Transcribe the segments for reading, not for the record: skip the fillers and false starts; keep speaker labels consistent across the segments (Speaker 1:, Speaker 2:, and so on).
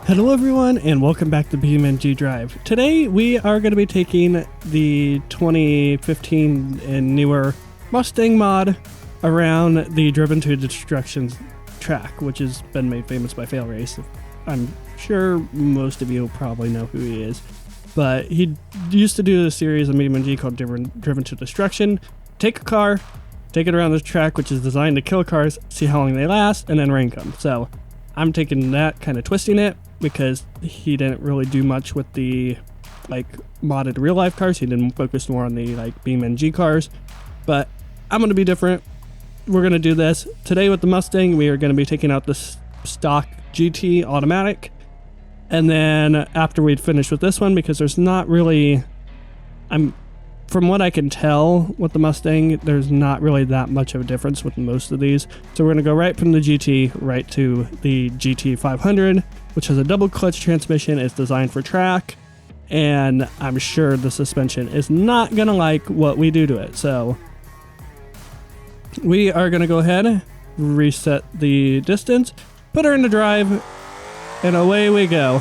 Speaker 1: Hello everyone and welcome back to beamng.drive. Today we are going to be taking the 2015 and newer Mustang mod around the Driven to Destruction track, which has been made famous by Fail Race. I'm sure most of you probably know who he is, but he used to do a series on beamng called Driven to Destruction. Take a car, take it around the track, which is designed to kill cars, see how long they last, and then rank them. So I'm taking that, kind of twisting it, because he didn't really do much with the modded real life cars. He didn't focus more on the beamng cars, but I'm going to be different. We're going to do this today with the Mustang. We are going to be taking out the stock GT automatic, and then after we'd finish with this one, because there's not really, from what I can tell with the Mustang, there's not really that much of a difference with most of these. So we're going to go right from the GT right to the GT 500, which has a double clutch transmission. It's designed for track, and I'm sure the suspension is not going to like what we do to it. So we are going to go ahead, reset the distance, put her into drive, and away we go.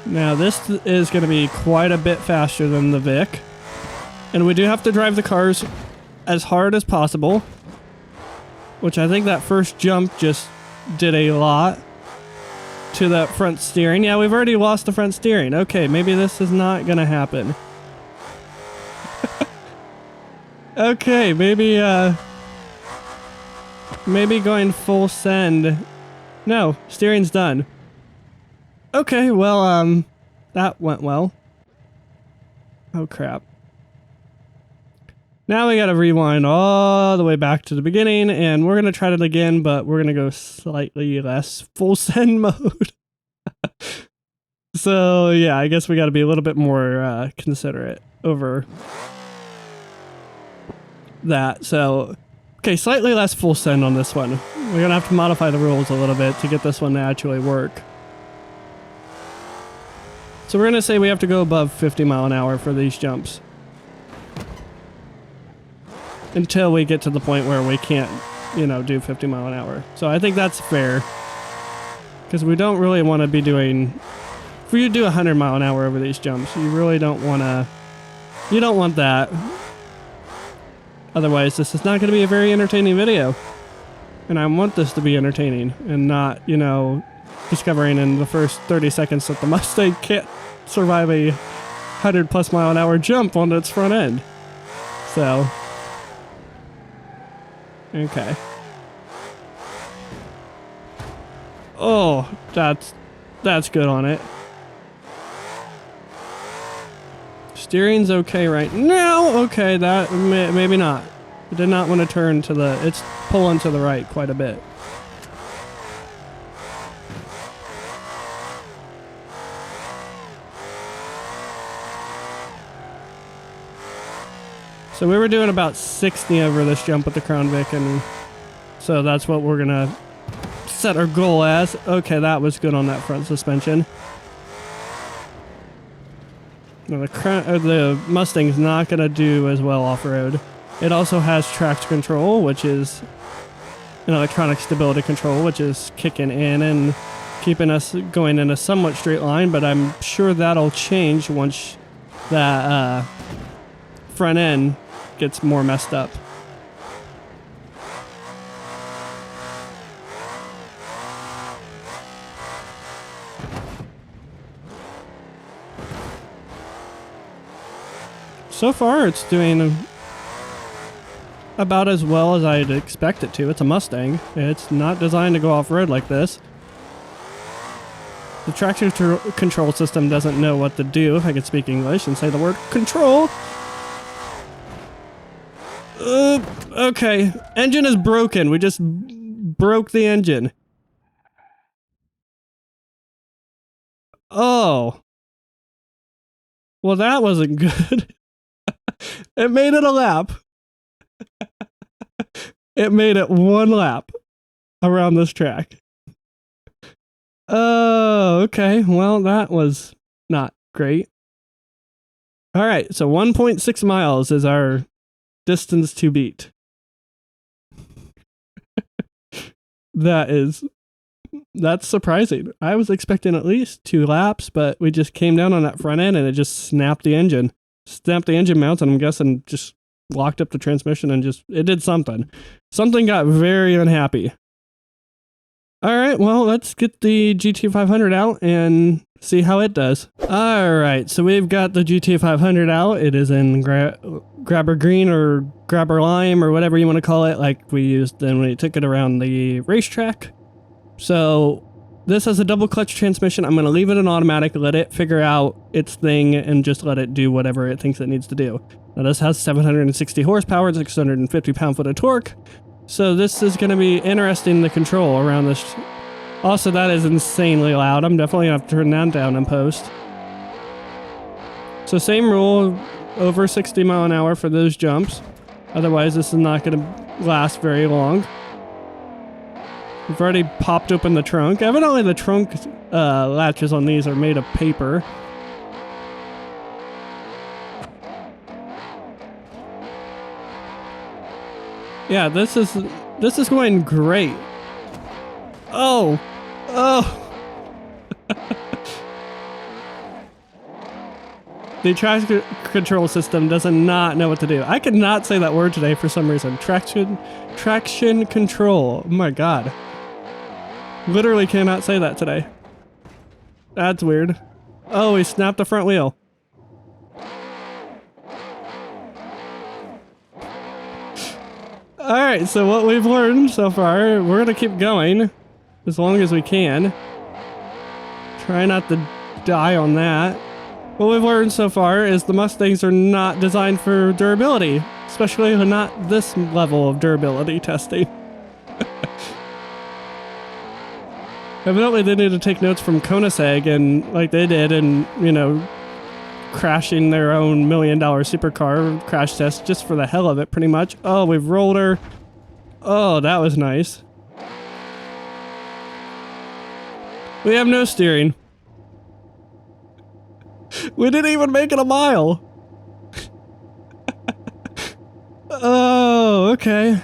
Speaker 1: Now this is going to be quite a bit faster than the Vic, and we do have to drive the cars as hard as possible, which I think that first jump just did a lot to that front steering. Yeah, we've already lost the front steering. Okay, maybe this is not going to happen. Okay, maybe going full send. No, steering's done. Okay, well, that went well. Oh, crap. Now we gotta rewind all the way back to the beginning, and we're gonna try it again, but we're gonna go slightly less full send mode. So, yeah, I guess we gotta be a little bit more considerate over that. So, okay, slightly less full send on this one. We're gonna have to modify the rules a little bit to get this one to actually work. So we're going to say we have to go above 50 mile an hour for these jumps, until we get to the point where we can't, do 50 mile an hour. So I think that's fair, because we don't really want to be doing, if you do 100 mile an hour over these jumps, you really don't want to, you don't want that. Otherwise, this is not going to be a very entertaining video. And I want this to be entertaining and not, discovering in the first 30 seconds that the Mustang can't survive a 100+ mile an hour jump on its front end. So, okay. Oh, that's good on it. Steering's okay right now. Okay, that maybe not. It did not want to turn to the, it's pulling to the right quite a bit. So we were doing about 60 over this jump with the Crown Vic, and so that's what we're gonna set our goal as. Okay, that was good on that front suspension. Now the Mustang's not gonna do as well off-road. It also has traction control, which is an electronic stability control, which is kicking in and keeping us going in a somewhat straight line, but I'm sure that'll change once that front end gets more messed up. So far it's doing about as well as I'd expect it to. It's a Mustang. It's not designed to go off-road like this. The traction control system doesn't know what to do, if I could speak English and say the word control. Okay, engine is broken. We just broke the engine. Oh. Well, that wasn't good. It made it a lap. It made it one lap around this track. Oh, okay. Well, that was not great. All right, so 1.6 miles is our distance to beat. That is That's surprising. I was expecting at least 2 laps, but we just came down on that front end and it just snapped the engine. Snapped the engine mounts, and I'm guessing just locked up the transmission and it did something. Something got very unhappy. All right, well, let's get the GT500 out and see how it does. All right, so we've got the GT500 out. It is in grabber green or grabber lime or whatever you want to call it, like we used when we took it around the racetrack. So this has a double clutch transmission. I'm going to leave it in automatic, let it figure out its thing, and just let it do whatever it thinks it needs to do. Now this has 760 horsepower, 650 pound-foot of torque. So this is going to be interesting, the control around this. Also, that is insanely loud. I'm definitely going to have to turn that down in post. So same rule, over 60 mile an hour for those jumps. Otherwise, this is not going to last very long. We've already popped open the trunk. Evidently, the trunk latches on these are made of paper. Yeah, this is going great. Oh. The traction control system does not know what to do. I could not say that word today for some reason. Traction control. Oh my god. Literally cannot say that today. That's weird. Oh, he snapped the front wheel. Alright, so what we've learned so far, we're gonna keep going as long as we can. Try not to die on that. What we've learned so far is the Mustangs are not designed for durability, especially not this level of durability testing. Evidently they need to take notes from Koenigsegg and like they did and, you know, crashing their own $1 million supercar crash test just for the hell of it, pretty much. Oh, we've rolled her. Oh, that was nice. We have no steering. We didn't even make it a mile. Oh, okay.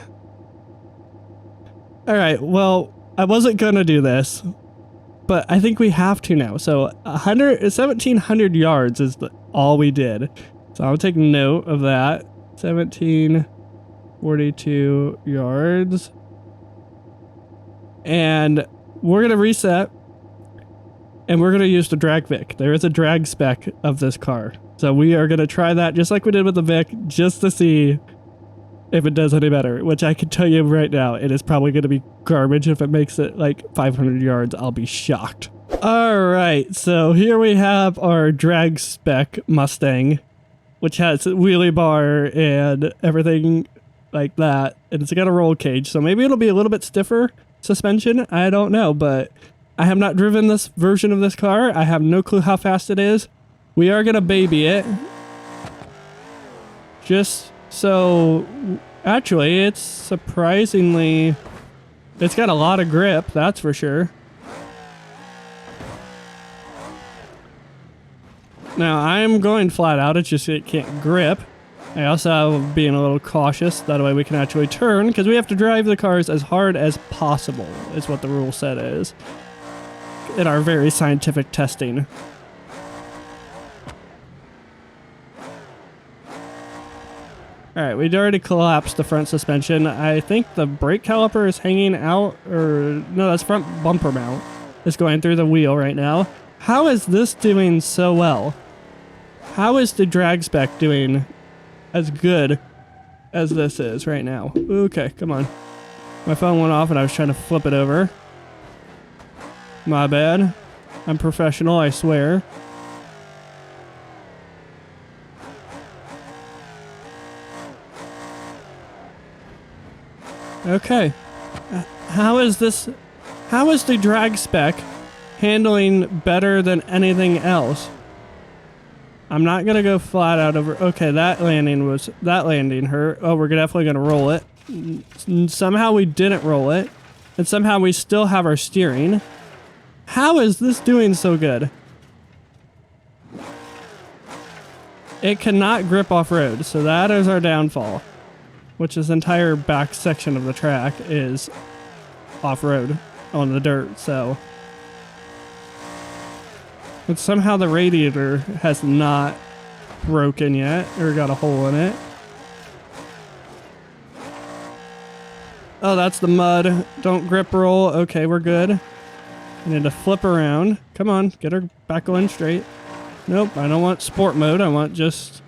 Speaker 1: All right, well, I wasn't gonna do this, but I think we have to now. So 1,700 yards is all we did. So I'll take note of that. 1,742 yards. And we're gonna reset. And we're going to use the drag Vic. There is a drag spec of this car. So we are going to try that just like we did with the Vic, just to see if it does any better. Which I can tell you right now, it is probably going to be garbage. If it makes it like 500 yards, I'll be shocked. Alright, so here we have our drag spec Mustang, which has a wheelie bar and everything like that. And it's got a roll cage, so maybe it'll be a little bit stiffer suspension. I don't know, but I have not driven this version of this car. I have no clue how fast it is. We are gonna baby it. Just so, actually, it's surprisingly, it's got a lot of grip, that's for sure. Now, I'm going flat out, it's just it can't grip. I also have being a little cautious, that way we can actually turn, because we have to drive the cars as hard as possible, is what the rule set is. In our very scientific testing. Alright, we'd already collapsed the front suspension. I think the brake caliper is hanging out, or no, that's front bumper mount. It's going through the wheel right now. How is this doing so well? How is the drag spec doing as good as this is right now? Okay, come on. My phone went off and I was trying to flip it over. My bad. I'm professional, I swear. Okay. How is the drag spec handling better than anything else? I'm not gonna go flat out over. Okay, that landing hurt. Oh, we're definitely gonna roll it. Somehow we didn't roll it, and somehow we still have our steering. How is this doing so good? It cannot grip off-road, so that is our downfall. Which this entire back section of the track is off-road. on the dirt, so. But somehow the radiator has not broken yet, or got a hole in it. Oh, that's the mud. Don't grip roll. Okay, we're good. I need to flip around. Come on, get her back going straight. Nope, I don't want sport mode. I want just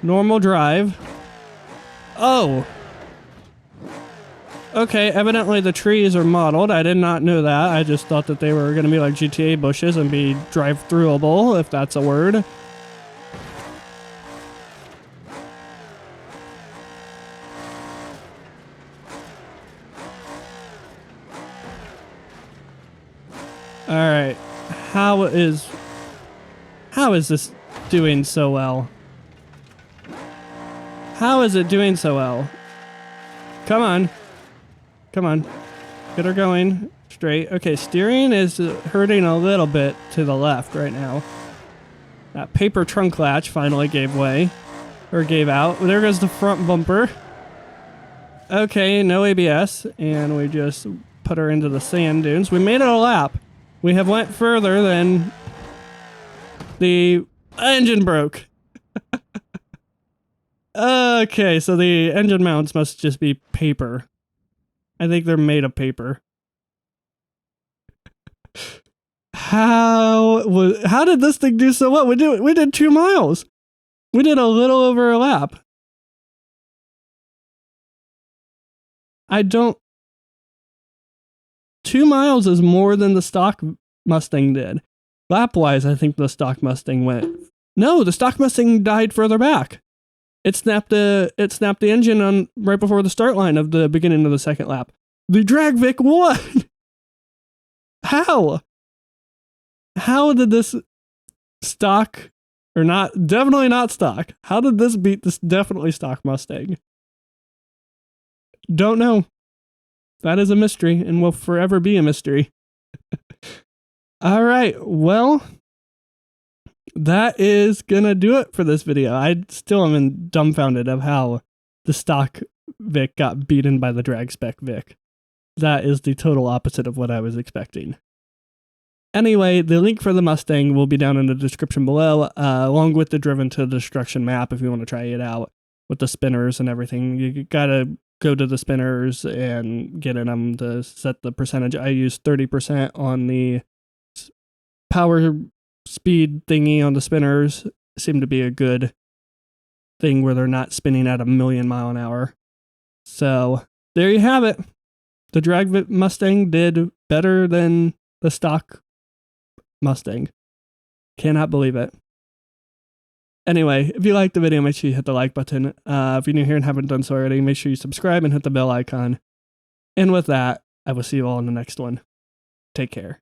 Speaker 1: normal drive. Oh! Okay, evidently the trees are modeled. I did not know that. I just thought that they were going to be like GTA bushes and be drive-throughable, if that's a word. Alright, how is this doing so well? How is it doing so well? Come on. Come on. Get her going straight. Okay, steering is hurting a little bit to the left right now. That paper trunk latch finally gave way. Or gave out. There goes the front bumper. Okay, no ABS. And we just put her into the sand dunes. We made it a lap. We have went further than the engine broke. Okay, so the engine mounts must just be paper. I think they're made of paper. How did this thing do so well? We did 2 miles. We did a little over a lap. I don't... 2 miles is more than the stock Mustang did. Lap-wise, I think the stock Mustang went... No, the stock Mustang died further back. It snapped the engine on right before the start line of the beginning of the second lap. The Drag Vic won! How? How did this stock, or not, definitely not stock, how did this beat this definitely stock Mustang? Don't know. That is a mystery and will forever be a mystery. All right, well, that is gonna do it for this video. I still am dumbfounded of how the stock Vic got beaten by the drag spec Vic. That is the total opposite of what I was expecting. Anyway, the link for the Mustang will be down in the description below, along with the Driven to Destruction map if you want to try it out with the spinners and everything. You gotta go to the spinners and get in them to set the percentage. I use 30% on the power speed thingy on the spinners. Seem to be a good thing where they're not spinning at 1,000,000 miles an hour. So there you have it. The Drag Mustang did better than the stock Mustang. Cannot believe it. Anyway, if you liked the video, make sure you hit the like button. If you're new here and haven't done so already, make sure you subscribe and hit the bell icon. And with that, I will see you all in the next one. Take care.